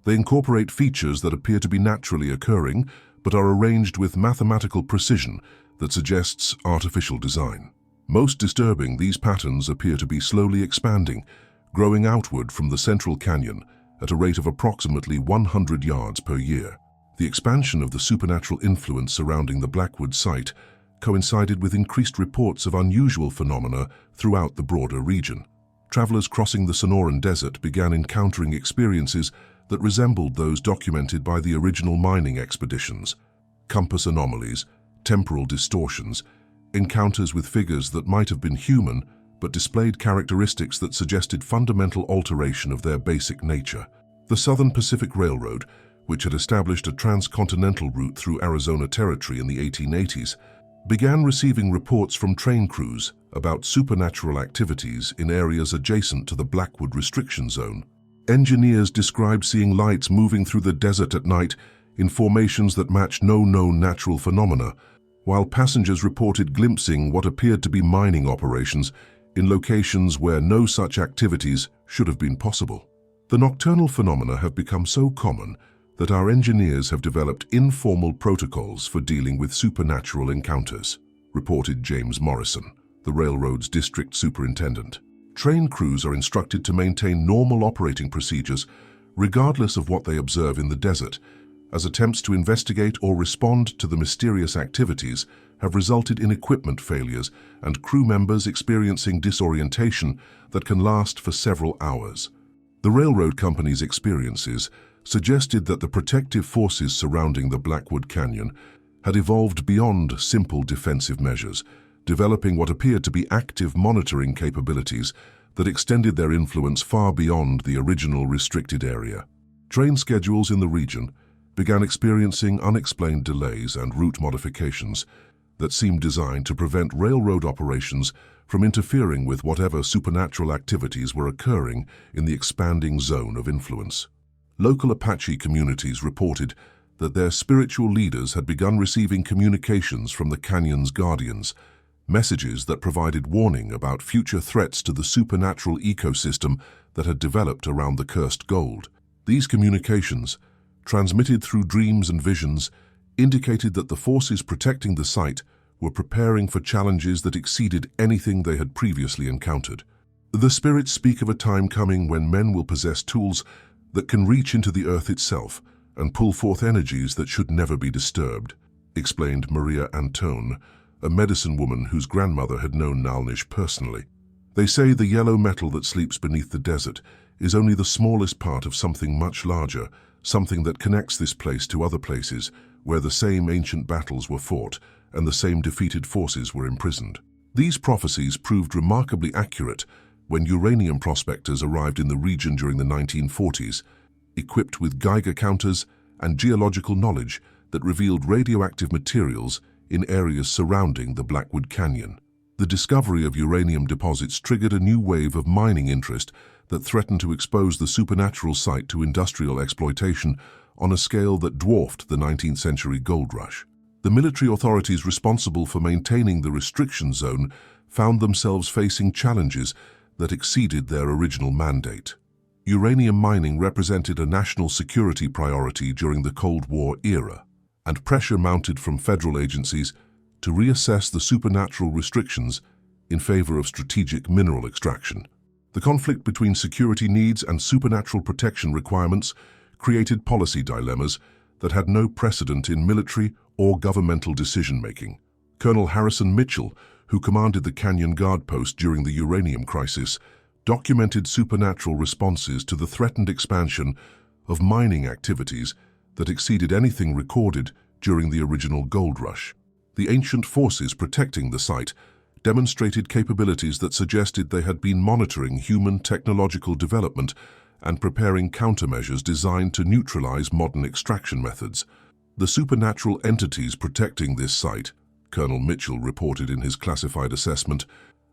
They incorporate features that appear to be naturally occurring, but are arranged with mathematical precision that suggests artificial design. Most disturbing, these patterns appear to be slowly expanding, growing outward from the central canyon at a rate of approximately 100 yards per year. The expansion of the supernatural influence surrounding the Blackwood site coincided with increased reports of unusual phenomena throughout the broader region. Travelers crossing the Sonoran Desert began encountering experiences that resembled those documented by the original mining expeditions. Compass anomalies, temporal distortions, encounters with figures that might have been human but displayed characteristics that suggested fundamental alteration of their basic nature. The Southern Pacific Railroad, which had established a transcontinental route through Arizona territory in the 1880s, began receiving reports from train crews about supernatural activities in areas adjacent to the Blackwood restriction zone. Engineers described seeing lights moving through the desert at night in formations that matched no known natural phenomena, while passengers reported glimpsing what appeared to be mining operations in locations where no such activities should have been possible. The nocturnal phenomena have become so common that our engineers have developed informal protocols for dealing with supernatural encounters, reported James Morrison, the railroad's district superintendent. Train crews are instructed to maintain normal operating procedures regardless of what they observe in the desert, as attempts to investigate or respond to the mysterious activities have resulted in equipment failures and crew members experiencing disorientation that can last for several hours. The railroad company's experiences suggested that the protective forces surrounding the Blackwood Canyon had evolved beyond simple defensive measures, developing what appeared to be active monitoring capabilities that extended their influence far beyond the original restricted area. Train schedules in the region began experiencing unexplained delays and route modifications that seemed designed to prevent railroad operations from interfering with whatever supernatural activities were occurring in the expanding zone of influence. Local Apache communities reported that their spiritual leaders had begun receiving communications from the canyon's guardians, messages that provided warning about future threats to the supernatural ecosystem that had developed around the cursed gold. These communications, transmitted through dreams and visions, indicated that the forces protecting the site were preparing for challenges that exceeded anything they had previously encountered. The spirits speak of a time coming when men will possess tools that can reach into the earth itself and pull forth energies that should never be disturbed, explained Maria Antone, a medicine woman whose grandmother had known Nalnish personally. They say the yellow metal that sleeps beneath the desert is only the smallest part of something much larger, something that connects this place to other places where the same ancient battles were fought and the same defeated forces were imprisoned. These prophecies proved remarkably accurate when uranium prospectors arrived in the region during the 1940s, equipped with Geiger counters and geological knowledge that revealed radioactive materials in areas surrounding the Blackwood Canyon. The discovery of uranium deposits triggered a new wave of mining interest that threatened to expose the supernatural site to industrial exploitation on a scale that dwarfed the 19th century gold rush. The military authorities responsible for maintaining the restriction zone found themselves facing challenges that exceeded their original mandate. Uranium mining represented a national security priority during the Cold War era, and pressure mounted from federal agencies to reassess the supernatural restrictions in favor of strategic mineral extraction. The conflict between security needs and supernatural protection requirements created policy dilemmas that had no precedent in military or governmental decision-making. Colonel Harrison Mitchell, who commanded the Canyon Guard Post during the uranium crisis, documented supernatural responses to the threatened expansion of mining activities that exceeded anything recorded during the original gold rush. The ancient forces protecting the site demonstrated capabilities that suggested they had been monitoring human technological development and preparing countermeasures designed to neutralize modern extraction methods. The supernatural entities protecting this site, Colonel Mitchell reported in his classified assessment,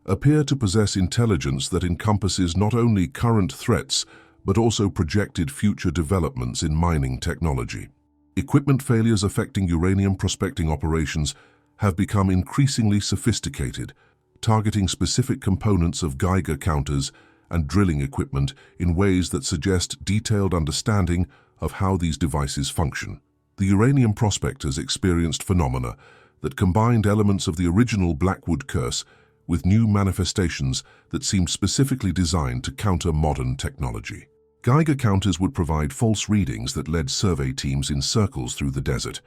appear to possess intelligence that encompasses not only current threats but also projected future developments in mining technology. Equipment failures affecting uranium prospecting operations have become increasingly sophisticated, targeting specific components of Geiger counters and drilling equipment in ways that suggest detailed understanding of how these devices function. The uranium prospectors experienced phenomena that combined elements of the original Blackwood curse with new manifestations that seemed specifically designed to counter modern technology. Geiger counters would provide false readings that led survey teams in circles through the desert.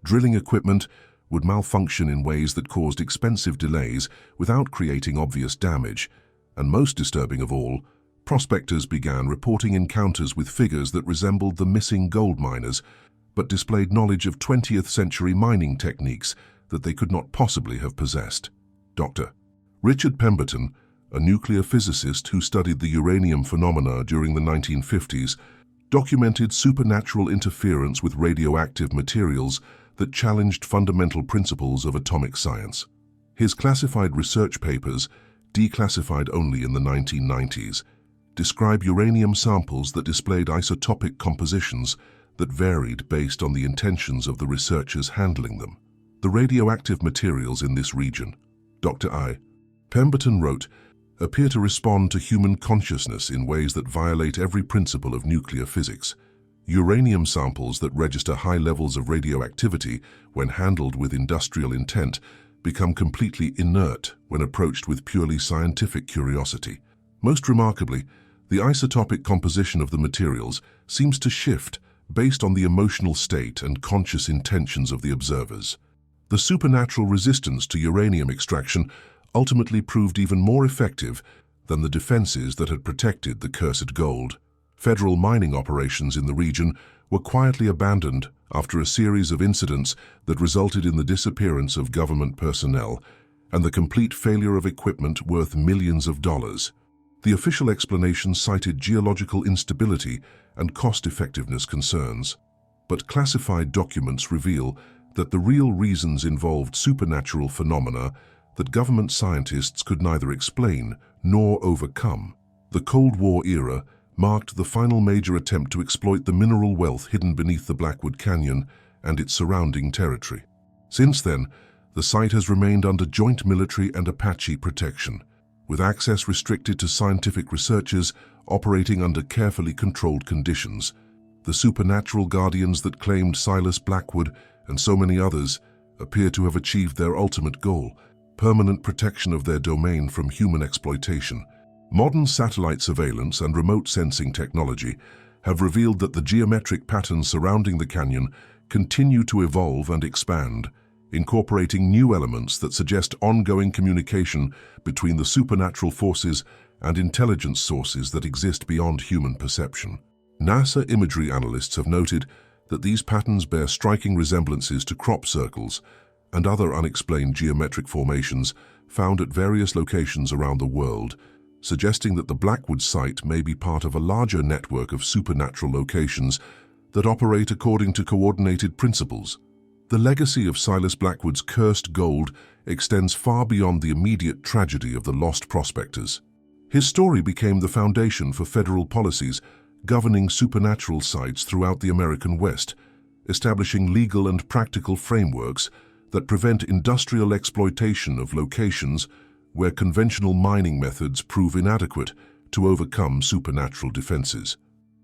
Drilling equipment would malfunction in ways that caused expensive delays without creating obvious damage. And most disturbing of all, prospectors began reporting encounters with figures that resembled the missing gold miners, but displayed knowledge of 20th century mining techniques that they could not possibly have possessed. Dr. Richard Pemberton, a nuclear physicist who studied the uranium phenomena during the 1950s, documented supernatural interference with radioactive materials that challenged fundamental principles of atomic science. His classified research papers, declassified only in the 1990s, describe uranium samples that displayed isotopic compositions that varied based on the intentions of the researchers handling them. The radioactive materials in this region, Dr. I. Pemberton wrote, appear to respond to human consciousness in ways that violate every principle of nuclear physics. Uranium samples that register high levels of radioactivity when handled with industrial intent become completely inert when approached with purely scientific curiosity. Most remarkably, the isotopic composition of the materials seems to shift based on the emotional state and conscious intentions of the observers. The supernatural resistance to uranium extraction ultimately proved even more effective than the defenses that had protected the cursed gold. Federal mining operations in the region were quietly abandoned after a series of incidents that resulted in the disappearance of government personnel and the complete failure of equipment worth millions of dollars. The official explanation cited geological instability and cost-effectiveness concerns, but classified documents reveal that the real reasons involved supernatural phenomena that government scientists could neither explain nor overcome. The Cold War era marked the final major attempt to exploit the mineral wealth hidden beneath the Blackwood Canyon and its surrounding territory. Since then, the site has remained under joint military and Apache protection, with access restricted to scientific researchers operating under carefully controlled conditions. The supernatural guardians that claimed Silas Blackwood and so many others appear to have achieved their ultimate goal: permanent protection of their domain from human exploitation. Modern satellite surveillance and remote sensing technology have revealed that the geometric patterns surrounding the canyon continue to evolve and expand, incorporating new elements that suggest ongoing communication between the supernatural forces and intelligence sources that exist beyond human perception. NASA imagery analysts have noted that these patterns bear striking resemblances to crop circles and other unexplained geometric formations found at various locations around the world, suggesting that the Blackwood site may be part of a larger network of supernatural locations that operate according to coordinated principles. The legacy of Silas Blackwood's cursed gold extends far beyond the immediate tragedy of the lost prospectors. His story became the foundation for federal policies governing supernatural sites throughout the American West, establishing legal and practical frameworks that prevent industrial exploitation of locations where conventional mining methods prove inadequate to overcome supernatural defenses.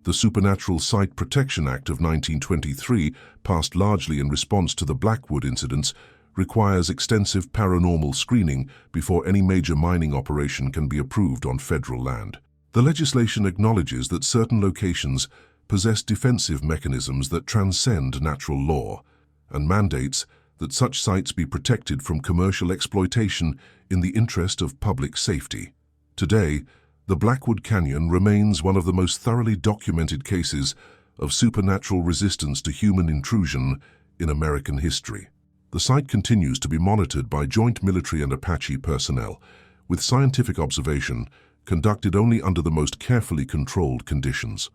The Supernatural Site Protection Act of 1923, passed largely in response to the Blackwood incidents, requires extensive paranormal screening before any major mining operation can be approved on federal land. The legislation acknowledges that certain locations possess defensive mechanisms that transcend natural law, and mandates that such sites be protected from commercial exploitation in the interest of public safety. Today, the Blackwood Canyon remains one of the most thoroughly documented cases of supernatural resistance to human intrusion in American history. The site continues to be monitored by joint military and Apache personnel, with scientific observation conducted only under the most carefully controlled conditions.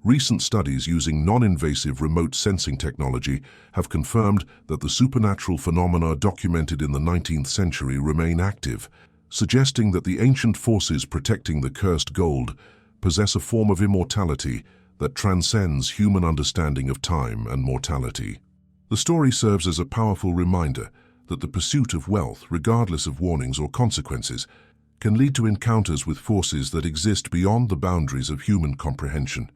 Recent studies using non-invasive remote sensing technology have confirmed that the supernatural phenomena documented in the 19th century remain active, suggesting that the ancient forces protecting the cursed gold possess a form of immortality that transcends human understanding of time and mortality. The story serves as a powerful reminder that the pursuit of wealth, regardless of warnings or consequences, can lead to encounters with forces that exist beyond the boundaries of human comprehension.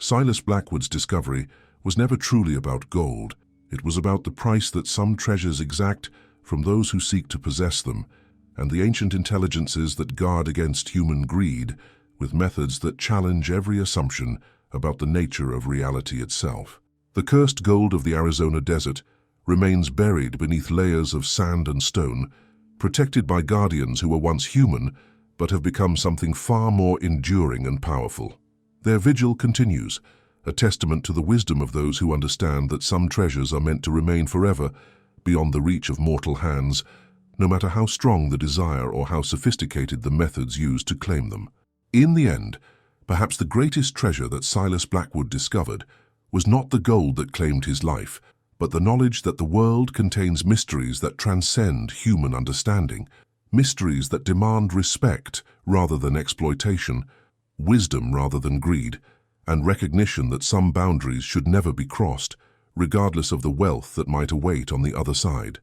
Silas Blackwood's discovery was never truly about gold. It was about the price that some treasures exact from those who seek to possess them, and the ancient intelligences that guard against human greed with methods that challenge every assumption about the nature of reality itself. The cursed gold of the Arizona desert remains buried beneath layers of sand and stone, protected by guardians who were once human but have become something far more enduring and powerful. Their vigil continues, a testament to the wisdom of those who understand that some treasures are meant to remain forever beyond the reach of mortal hands, no matter how strong the desire or how sophisticated the methods used to claim them. In the end, Perhaps the greatest treasure that Silas Blackwood discovered was not the gold that claimed his life, but the knowledge that the world contains mysteries that transcend human understanding, mysteries that demand respect rather than exploitation, wisdom rather than greed, and recognition that some boundaries should never be crossed, regardless of the wealth that might await on the other side.